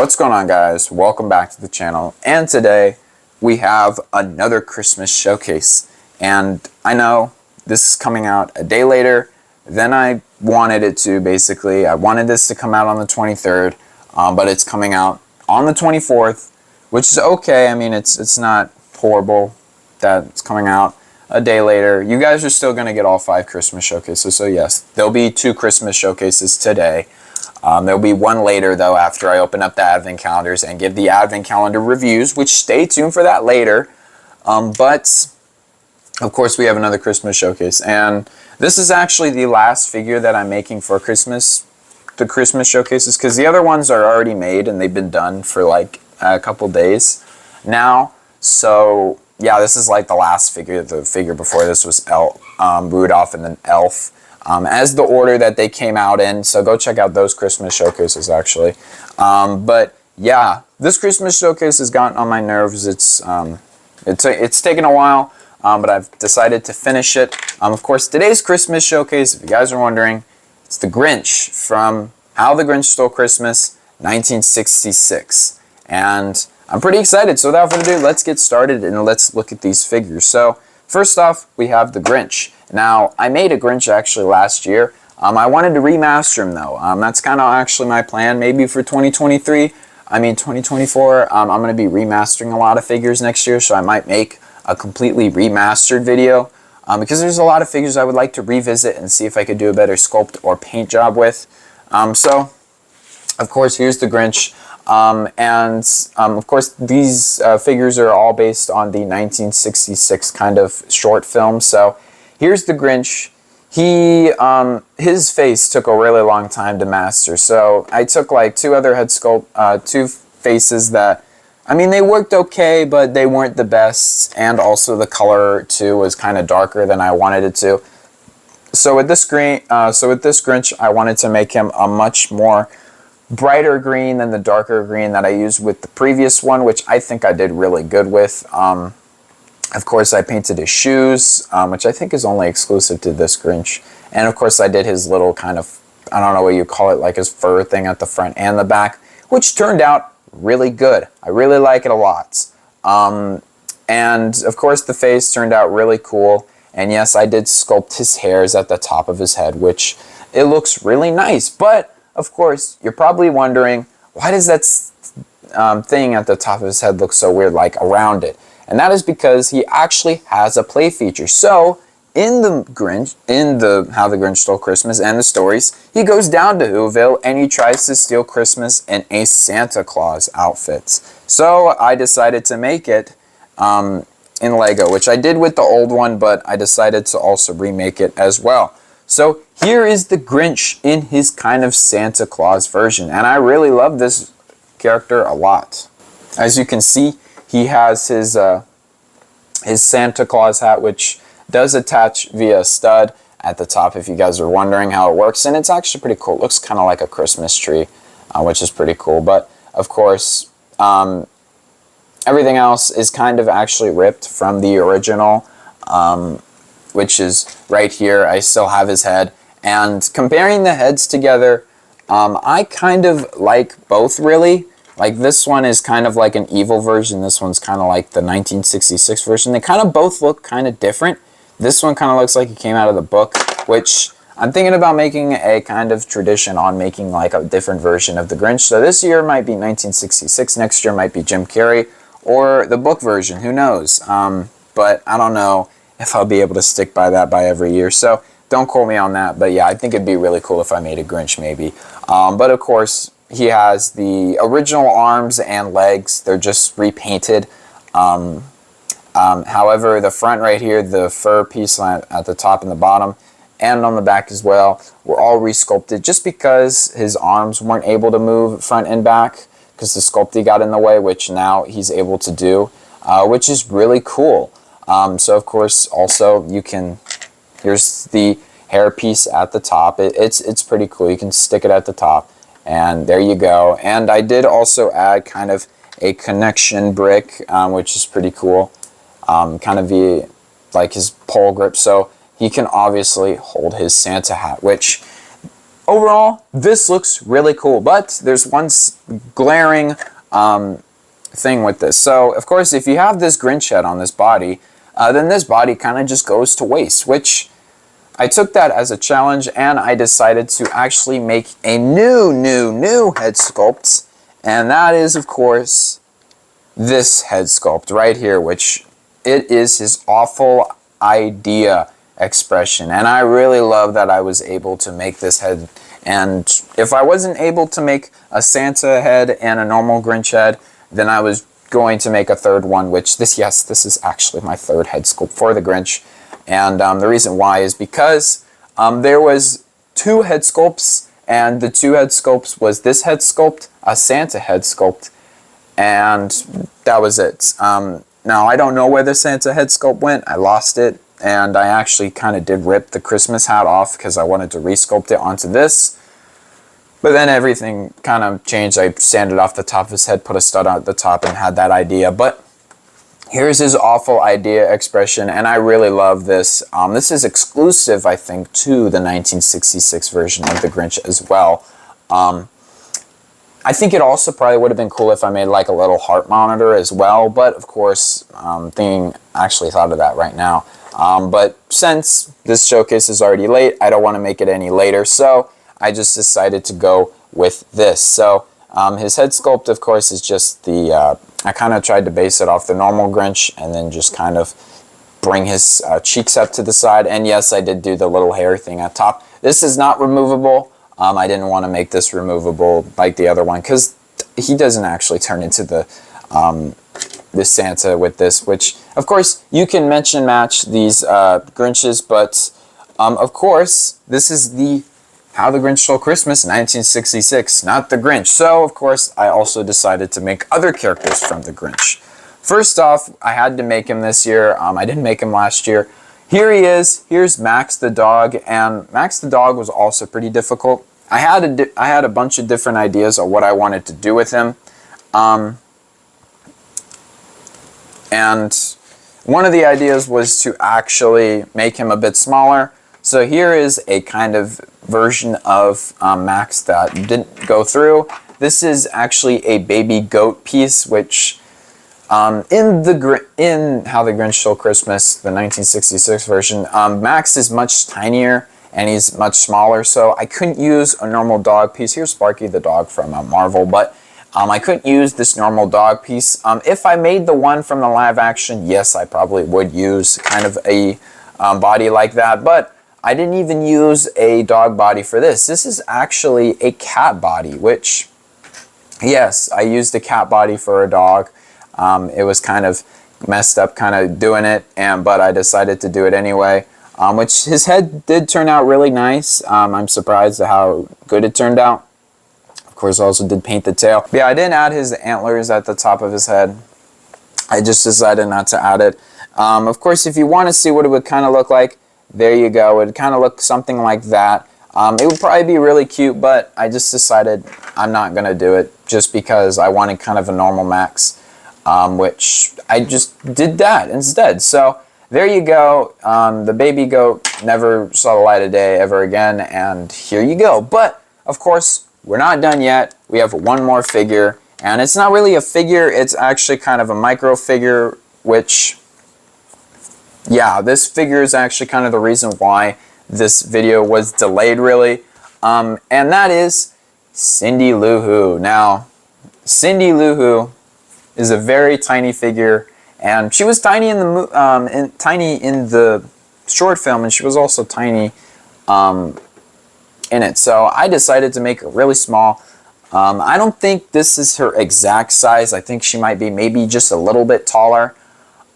What's going on, guys? Welcome back to the channel, and today we have another Christmas showcase. And I know this is coming out a day later than I wanted it to. Basically, I wanted this to come out on the 23rd, but it's coming out on the 24th, which is okay. I mean, it's not horrible that it's coming out a day later. You guys are still going to get all 5 Christmas showcases, so yes, there'll be 2 Christmas showcases today. There'll be one later, though, after I open up the advent calendars and give the advent calendar reviews, which stay tuned for that later. But, of course, we have another Christmas showcase. And this is actually the last figure that I'm making for Christmas, the Christmas showcases, because the other ones are already made and they've been done for like a couple days now. So, yeah, this is like the last figure. The figure before this was Rudolph and then Elf. As the order that they came out in, so go check out those Christmas showcases actually. But yeah, this Christmas showcase has gotten on my nerves. It's taken a while, but I've decided to finish it. Of course, today's Christmas showcase, if you guys are wondering, it's the Grinch from How the Grinch Stole Christmas, 1966, and I'm pretty excited. So without further ado, let's get started and let's look at these figures. So first off, we have the Grinch. Now, I made a Grinch actually last year. I wanted to remaster him though. That's kind of actually my plan, maybe for 2024. I'm going to be remastering a lot of figures next year, so I might make a completely remastered video because there's a lot of figures I would like to revisit and see if I could do a better sculpt or paint job with. So, of course, here's the Grinch. Of course, these figures are all based on the 1966 kind of short film. So here's the Grinch. His face took a really long time to master. So I took like 2 other head sculpt, 2 faces that, I mean, they worked okay, but they weren't the best. And also the color too was kind of darker than I wanted it to. So with this Grinch, I wanted to make him a much more brighter green than the darker green that I used with the previous one, which I think I did really good with. Of course, I painted his shoes, which I think is only exclusive to this Grinch. And of course, I did his little kind of, I don't know what you call it, like his fur thing at the front and the back, which turned out really good. I really like it a lot. And of course, the face turned out really cool. And yes, I did sculpt his hairs at the top of his head, which it looks really nice. But of course, you're probably wondering, why does that thing at the top of his head look so weird, like around it? And that is because he actually has a play feature. So in the Grinch, How the Grinch Stole Christmas and the stories, he goes down to Whoville and he tries to steal Christmas in a Santa Claus outfit. So I decided to make it in Lego, which I did with the old one, but I decided to also remake it as well. So here is the Grinch in his kind of Santa Claus version, and I really love this character a lot. As you can see, he has his Santa Claus hat, which does attach via a stud at the top, if you guys are wondering how it works, and it's actually pretty cool. It looks kind of like a Christmas tree, which is pretty cool. But of course, everything else is kind of actually ripped from the original, which is right here. I still have his head, and comparing the heads together, I kind of like both, really. Like, this one is kind of like an evil version. This one's kind of like the 1966 version. They kind of both look kind of different. This one kind of looks like it came out of the book, which I'm thinking about making a kind of tradition on making like a different version of the Grinch. So this year might be 1966, next year might be Jim Carrey, or the book version, who knows. But I don't know if I'll be able to stick by that by every year. So don't quote me on that. But yeah, I think it'd be really cool if I made a Grinch maybe. But of course, he has the original arms and legs. They're just repainted. However, the front right here, the fur piece at the top and the bottom, and on the back as well, were all resculpted just because his arms weren't able to move front and back because the sculpting got in the way, which now he's able to do, which is really cool. So of course, also you can, here's the hair piece at the top. It's pretty cool. You can stick it at the top. And there you go. And I did also add kind of a connection brick, which is pretty cool. Kind of like his pole grip. So he can obviously hold his Santa hat, which overall, this looks really cool, but there's one glaring thing with this. So, of course, if you have this Grinch head on this body, then this body kind of just goes to waste, which I took that as a challenge, and I decided to actually make a new head sculpt, and that is, of course, this head sculpt right here, which it is his awful idea expression, and I really love that I was able to make this head. And if I wasn't able to make a Santa head and a normal Grinch head, then I was going to make a third one, which this is actually my third head sculpt for the Grinch. And the reason why is because there was 2 head sculpts, and the 2 head sculpts was this head sculpt, a Santa head sculpt, and that was it. Now, I don't know where the Santa head sculpt went. I lost it, and I actually kind of did rip the Christmas hat off because I wanted to resculpt it onto this. But then everything kind of changed. I sanded off the top of his head, put a stud on the top, and had that idea. But here's his awful idea expression, and I really love this. This is exclusive, I think, to the 1966 version of the Grinch as well. I think it also probably would have been cool if I made like a little heart monitor as well, but of course, actually thought of that right now. But since this showcase is already late, I don't want to make it any later, so I just decided to go with this. So his head sculpt, of course, is just the, I kind of tried to base it off the normal Grinch and then just kind of bring his cheeks up to the side. And yes, I did do the little hair thing at top. This is not removable. I didn't want to make this removable like the other one because he doesn't actually turn into the Santa with this, which, of course, you can match these Grinches, but of course, this is the How the Grinch Stole Christmas 1966, not the Grinch. So, of course, I also decided to make other characters from the Grinch. First off, I had to make him this year. I didn't make him last year. Here he is. Here's Max the dog, and Max the dog was also pretty difficult. I had a bunch of different ideas of what I wanted to do with him. And one of the ideas was to actually make him a bit smaller. So here is a kind of version of Max that didn't go through. This is actually a baby goat piece, which in How the Grinch Stole Christmas, the 1966 version, Max is much tinier and he's much smaller, so I couldn't use a normal dog piece. Here's Sparky the dog from Marvel, but I couldn't use this normal dog piece. If I made the one from the live action, yes, I probably would use kind of a body like that, but I didn't even use a dog body for this. This is actually a cat body, which, yes, I used a cat body for a dog. It was kind of messed up kind of doing it, but I decided to do it anyway. Which his head did turn out really nice. I'm surprised at how good it turned out. Of course, I also did paint the tail. But yeah, I didn't add his antlers at the top of his head. I just decided not to add it. Of course, if you want to see what it would kind of look like, there you go. It would kind of look something like that. It would probably be really cute, but I just decided I'm not going to do it just because I wanted kind of a normal Max, which I just did that instead. So there you go. The baby goat never saw the light of day ever again, and here you go. But, of course, we're not done yet. We have one more figure, and it's not really a figure. It's actually kind of a micro figure, which, yeah, this figure is actually kind of the reason why this video was delayed, really. And that is Cindy Lou Who. Now, Cindy Lou Who is a very tiny figure, and she was tiny in the short film, and she was also tiny in it. So I decided to make her really small. I don't think this is her exact size. I think she might be maybe just a little bit taller.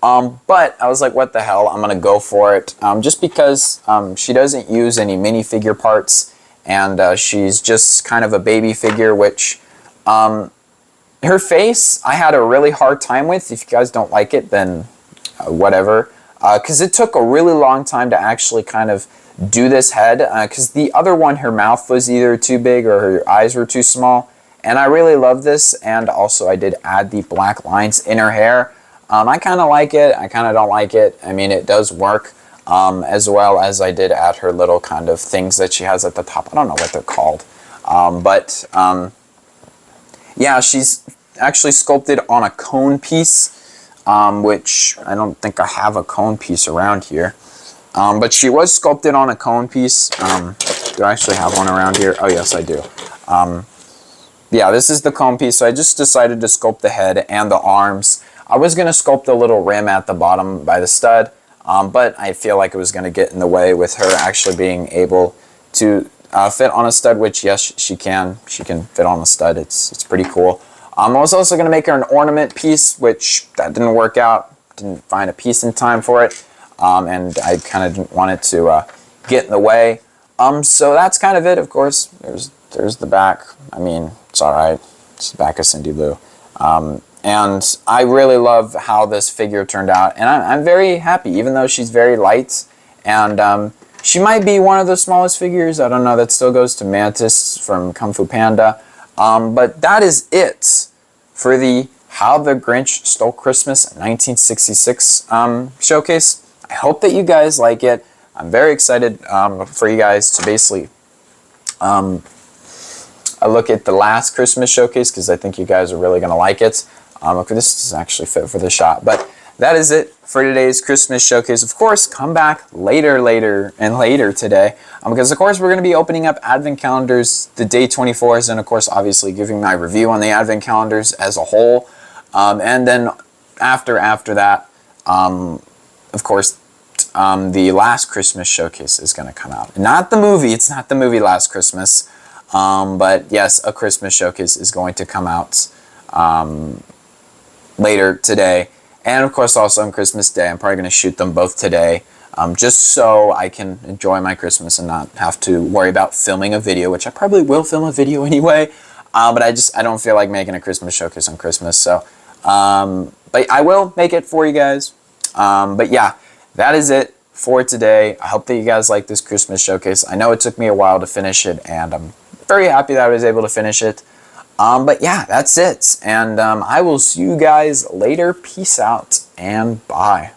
But I was like, what the hell? I'm gonna go for it. Just because she doesn't use any minifigure parts, and she's just kind of a baby figure, which her face, I had a really hard time with. If you guys don't like it, then whatever. Because it took a really long time to actually kind of do this head. Because the other one, her mouth was either too big or her eyes were too small. And I really love this. And also I did add the black lines in her hair. I kind of like it. I kind of don't like it. I mean, it does work. as well as I did add her little kind of things that she has at the top. I don't know what they're called. Yeah, she's actually sculpted on a cone piece, which I don't think I have a cone piece around here. But she was sculpted on a cone piece. Do I actually have one around here? Oh, yes, I do. Yeah, this is the cone piece. So I just decided to sculpt the head and the arms. I was going to sculpt the little rim at the bottom by the stud, but I feel like it was going to get in the way with her actually being able to fit on a stud, which, yes, she can. She can fit on a stud. It's pretty cool. I was also going to make her an ornament piece, which that didn't work out. Didn't find a piece in time for it. And I kind of didn't want it to get in the way. So that's kind of it, of course. There's the back. I mean, it's alright. It's the back of Cindy Lou. And I really love how this figure turned out. And I'm very happy, even though she's very light. And she might be one of the smallest figures. I don't know. That still goes to Mantis from Kung Fu Panda. But that is it for the How the Grinch Stole Christmas 1966 showcase. I hope that you guys like it. I'm very excited for you guys to basically look at the last Christmas showcase, because I think you guys are really going to like it. This is actually fit for the shot. But that is it for today's Christmas showcase. Of course, come back later today, because of course we're going to be opening up advent calendars, the day 24s, and of course obviously giving my review on the advent calendars as a whole. And then after that, of course, the last Christmas showcase is going to come out. Not the movie. It's not the movie Last Christmas. But yes, a Christmas showcase is going to come out later today. And of course also on Christmas Day. I'm probably going to shoot them both today, just so I can enjoy my Christmas and not have to worry about filming a video, which I probably will film a video anyway. But I don't feel like making a Christmas showcase on Christmas. So, but I will make it for you guys. But yeah, that is it for today. I hope that you guys like this Christmas showcase. I know it took me a while to finish it, and I'm very happy that I was able to finish it. But yeah, that's it. And I will see you guys later. Peace out and bye.